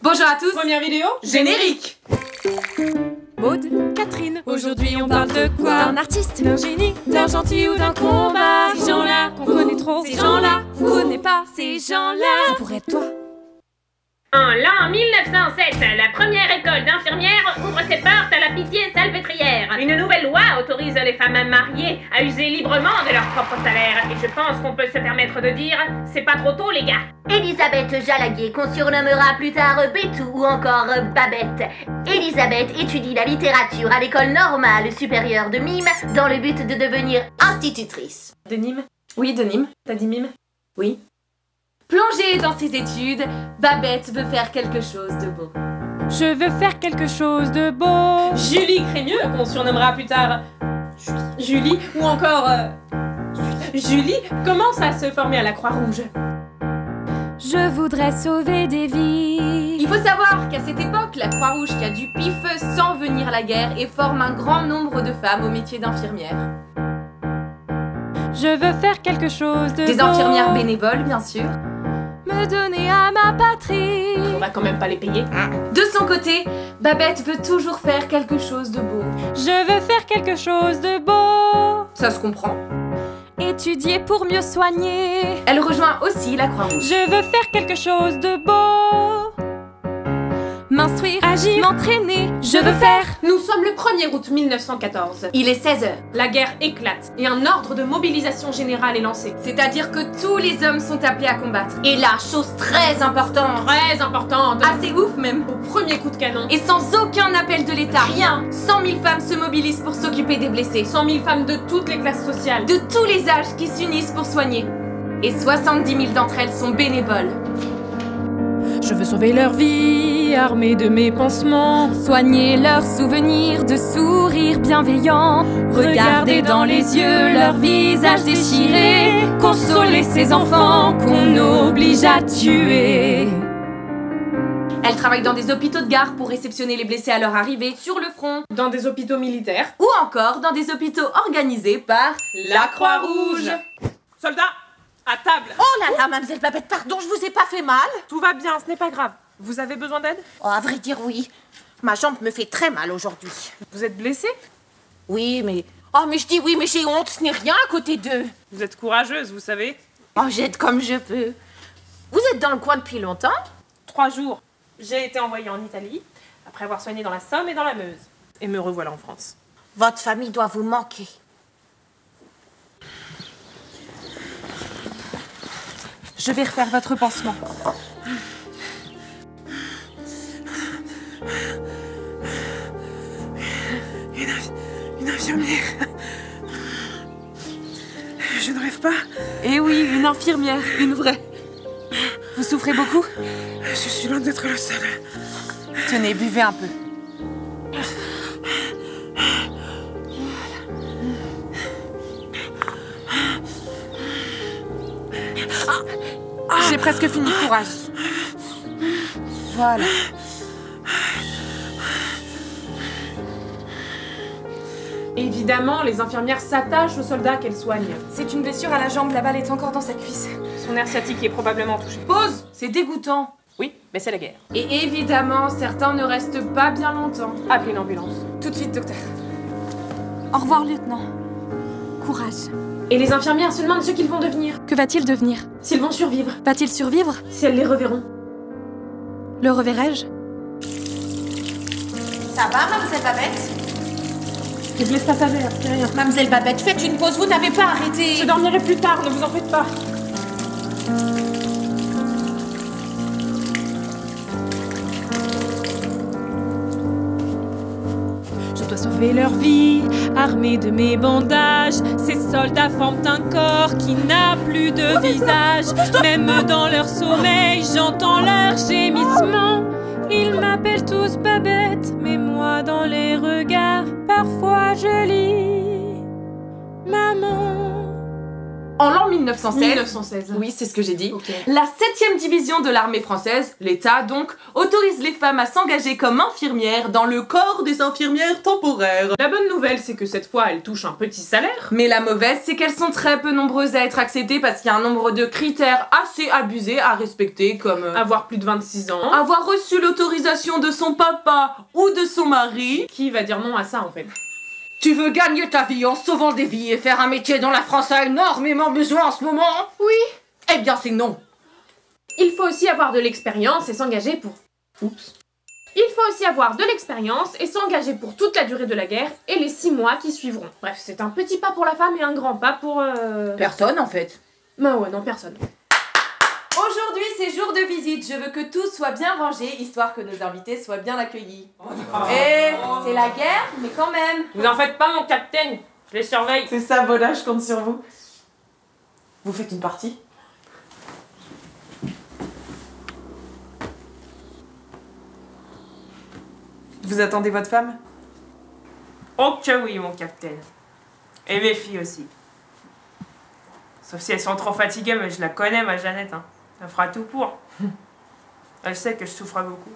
Bonjour à tous. Première vidéo, générique. Maud, Catherine, aujourd'hui on parle de quoi? D'un artiste, D'un génie, d'un gentil ou d'un combat? Ces gens-là qu'on connaît trop, ces gens-là qu'on connaît pas, ces gens-là. ça pourrait être toi. En l'an 1907, la première école d'infirmières ouvre ses portes à la pitié salpêtrière. Une nouvelle loi autorise les femmes mariées à user librement de leur propre salaire. Et je pense qu'on peut se permettre de dire, c'est pas trop tôt les gars. Elisabeth Jalaguet, qu'on surnommera plus tard Bétou ou encore Babette. Elisabeth étudie la littérature à l'école normale supérieure de Mime dans le but de devenir institutrice. De Nîmes? Oui, de Nîmes. T'as dit mime? Oui. Plongée dans ses études, Babette veut faire quelque chose de beau. Je veux faire quelque chose de beau. Julie Crémieux, qu'on surnommera plus tard Julie, ou encore Julie, commence à se former à la Croix-Rouge. Je voudrais sauver des vies. Il faut savoir qu'à cette époque, la Croix-Rouge qui a du pif sans venir la guerre et forme un grand nombre de femmes au métier d'infirmière. Je veux faire quelque chose de Des beau. infirmières bénévoles, bien sûr. Me donner à ma patrie. On va quand même pas les payer. De son côté, Babette veut toujours faire quelque chose de beau. Je veux faire quelque chose de beau. Ça se comprend. Étudier pour mieux soigner. Elle rejoint aussi la Croix-Rouge. Je veux faire quelque chose de beau. M'instruire, agir, m'entraîner. Je veux faire. Nous sommes le 1er août 1914. Il est 16h, La guerre éclate et un ordre de mobilisation générale est lancé. c'est-à-dire que tous les hommes sont appelés à combattre. Et là, chose très importante, Très importante. assez ouf même, Au premier coup de canon, et sans aucun appel de l'État, rien, 100 000 femmes se mobilisent pour s'occuper des blessés, 100 000 femmes de toutes les classes sociales. de tous les âges qui s'unissent pour soigner. Et 70 000 d'entre elles sont bénévoles. Je veux sauver leur vie, armée de mes pansements. Soigner leurs souvenirs de sourires bienveillants. Regarder dans les yeux leurs visages déchirés. Consoler ces enfants qu'on oblige à tuer. Elle travaille dans des hôpitaux de gare pour réceptionner les blessés à leur arrivée sur le front, Dans des hôpitaux militaires. ou encore dans des hôpitaux organisés par La Croix-Rouge. Soldats, à table. Oh là là, mademoiselle Babette, pardon, je vous ai pas fait mal? Tout va bien, ce n'est pas grave. Vous avez besoin d'aide? Oh, à vrai dire, oui. Ma jambe me fait très mal aujourd'hui. Vous êtes blessé? Oui, mais... Oh, mais je dis oui, mais j'ai honte, ce n'est rien à côté d'eux. Vous êtes courageuse, vous savez. Oh, j'aide comme je peux. Vous êtes dans le coin depuis longtemps? 3 jours. J'ai été envoyée en Italie, après avoir soigné dans la Somme et dans la Meuse. Et me revoilà en France. Votre famille doit vous manquer. Je vais refaire votre pansement. Une infirmière. Je ne rêve pas. Eh oui, une infirmière, une vraie. Vous souffrez beaucoup? Je suis loin d'être le seul. Tenez, buvez un peu. J'ai presque fini, courage. Voilà. Évidemment, les infirmières s'attachent aux soldats qu'elles soignent. C'est une blessure à la jambe, la balle est encore dans sa cuisse. Son nerf sciatique est probablement touché. Pause. C'est dégoûtant. Oui, mais c'est la guerre. Et évidemment, certains ne restent pas bien longtemps. Appelez l'ambulance. Tout de suite, docteur. Au revoir, lieutenant. Courage. Et les infirmières se demandent ce qu'ils vont devenir. Que va-t-il devenir? S'ils vont survivre. Va-t-il survivre? Si elles les reverront. Le reverrai-je? Ça va, mademoiselle Babette? Des blesses passagères, c'est rien. Mademoiselle Babette, faites une pause, vous n'avez pas arrêté. Je dormirai plus tard, ne vous en faites pas. Je dois sauver leur vie, armée de mes bandages. Ces soldats forment un corps qui n'a plus de visage. Même dans leur sommeil, j'entends leurs gémissements. Ils m'appellent tous Babette, mais moi dans les regards, parfois je lis maman. En l'an 1916, 1916. oui, c'est ce que j'ai dit, Ok. la 7e division de l'armée française, l'État donc, autorise les femmes à s'engager comme infirmières dans le corps des infirmières temporaires. La bonne nouvelle, c'est que cette fois, elles touchent un petit salaire. Mais la mauvaise, c'est qu'elles sont très peu nombreuses à être acceptées parce qu'il y a un nombre de critères assez abusés à respecter, comme Avoir plus de 26 ans. avoir reçu l'autorisation de son papa ou de son mari. Qui va dire non à ça, en fait? Tu veux gagner ta vie en sauvant des vies et faire un métier dont la France a énormément besoin en ce moment? Oui. Eh bien c'est non. Il faut aussi avoir de l'expérience et s'engager pour... Oups. Il faut aussi avoir de l'expérience et s'engager pour toute la durée de la guerre et les 6 mois qui suivront. Bref, c'est un petit pas pour la femme et un grand pas pour... Personne en fait. Bah ouais, non, personne. Aujourd'hui, c'est jour de visite. Je veux que tout soit bien rangé, histoire que nos invités soient bien accueillis. Et c'est la guerre, mais quand même. Vous en faites pas, mon capitaine. Je les surveille. C'est ça, Bola, je compte sur vous. Vous faites une partie? Vous attendez votre femme? Oh que oui, mon capitaine. Et mes filles aussi. Sauf si elles sont trop fatiguées, mais je la connais, ma Jeannette. Hein. Elle fera tout pour. Elle sait que je souffre beaucoup.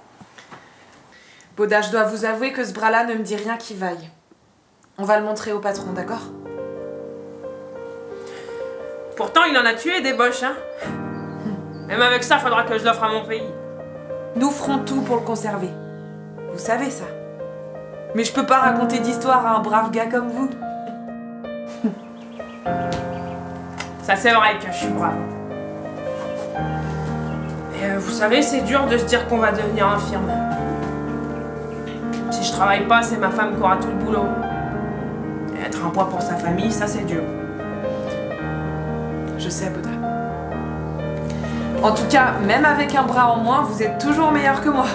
Boda, je dois vous avouer que ce bras-là ne me dit rien qui vaille. On va le montrer au patron, d'accord? Pourtant, il en a tué des boches, hein. Même avec ça, faudra que je l'offre à mon pays. Nous ferons tout pour le conserver. Vous savez ça. Mais je peux pas raconter d'histoire à un brave gars comme vous. Ça, c'est vrai que je suis brave. Et vous savez, c'est dur de se dire qu'on va devenir infirme. Si je travaille pas, c'est ma femme qui aura tout le boulot. Et être un poids pour sa famille, ça c'est dur. Je sais, Boda. En tout cas, même avec un bras en moins, vous êtes toujours meilleur que moi.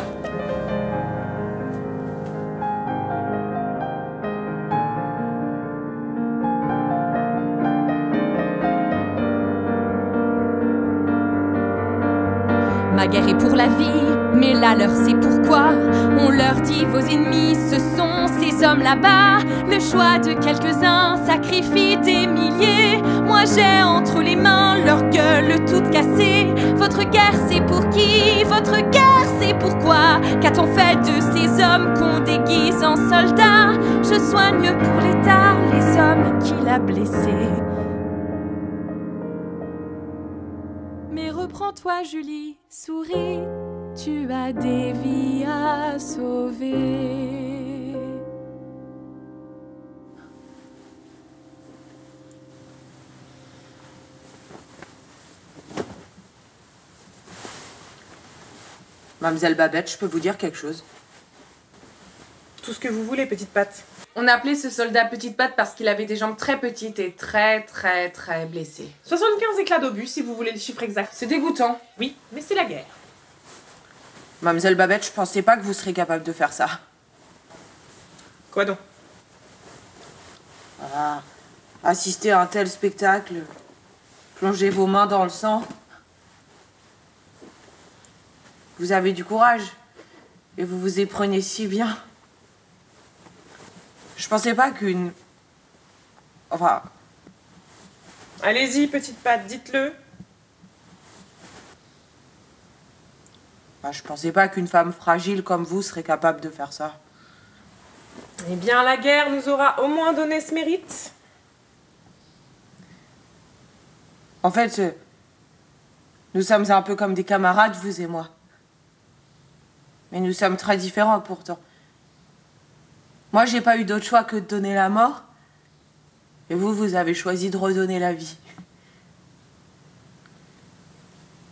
Ma guerre est pour la vie, mais la leur c'est pourquoi. On leur dit vos ennemis, ce sont ces hommes là-bas. Le choix de quelques-uns sacrifie des milliers. Moi j'ai entre les mains leur gueule toute cassée. Votre guerre c'est pour qui? Votre guerre c'est pourquoi? Qu'a-t-on fait de ces hommes qu'on déguise en soldats? Je soigne pour l'État les hommes qu'il a blessés. Mais reprends-toi, Julie, souris, tu as des vies à sauver. Mademoiselle Babette, je peux vous dire quelque chose? Tout ce que vous voulez, petite patte. On a appelé ce soldat Petite Patte parce qu'il avait des jambes très petites et très blessées. 75 éclats d'obus, si vous voulez le chiffre exact. C'est dégoûtant. Oui, mais c'est la guerre. Mademoiselle Babette, je pensais pas que vous seriez capable de faire ça. Quoi donc? Ah, assister à un tel spectacle, plonger vos mains dans le sang. Vous avez du courage et vous vous y prenez si bien. Je pensais pas qu'une... Enfin... Allez-y, petite patte, dites-le. Je pensais pas qu'une femme fragile comme vous serait capable de faire ça. Eh bien, la guerre nous aura au moins donné ce mérite. En fait, nous sommes un peu comme des camarades, vous et moi. Mais nous sommes très différents pourtant. Moi, j'ai pas eu d'autre choix que de donner la mort. Et vous, vous avez choisi de redonner la vie.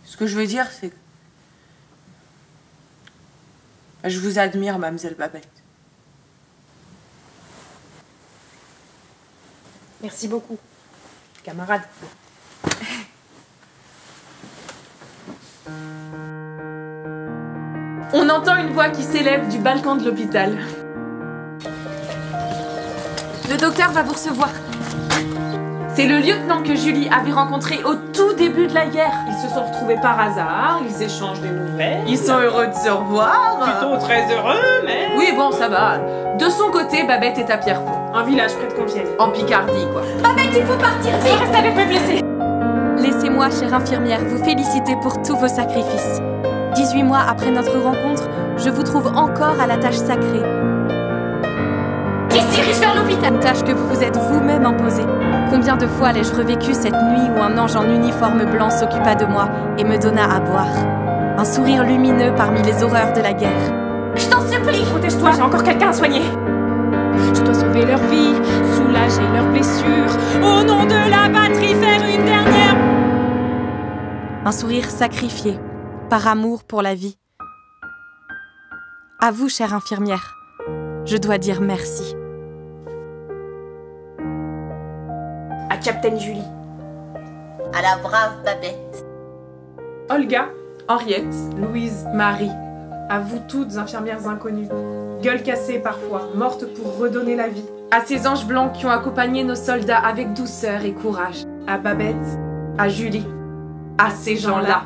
Ce que je veux dire, c'est que... je vous admire, mademoiselle Babette. Merci beaucoup, camarade. On entend une voix qui s'élève du balcon de l'hôpital. Le docteur va vous recevoir. C'est le lieutenant que Julie avait rencontré au tout début de la guerre. Ils se sont retrouvés par hasard, ils échangent des nouvelles. Ils sont heureux de se revoir. Plutôt très heureux, mais... Oui, bon, ça va. De son côté, Babette est à Pierrefonds. Un village près de Compiègne. En Picardie, quoi. Babette, il faut partir vite. Reste avec mes blessés. Laissez-moi, chère infirmière, vous féliciter pour tous vos sacrifices. 18 mois après notre rencontre, je vous trouve encore à la tâche sacrée. Qui se dirige vers l'hôpital? Une tâche que vous vous êtes vous-même imposée. Combien de fois l'ai-je revécu cette nuit où un ange en uniforme blanc s'occupa de moi et me donna à boire? Un sourire lumineux parmi les horreurs de la guerre. Je t'en supplie! Protège-toi, j'ai encore quelqu'un à soigner. Je dois sauver leur vie, soulager leurs blessures. Au nom de la patrie, faire une dernière. Un sourire sacrifié, par amour pour la vie. À vous, chère infirmière, je dois dire merci. À Captain Julie. À la brave Babette. Olga, Henriette, Louise, Marie. À vous toutes, infirmières inconnues. Gueule cassée parfois, mortes pour redonner la vie. À ces anges blancs qui ont accompagné nos soldats avec douceur et courage. À Babette, À Julie. À ces gens-là.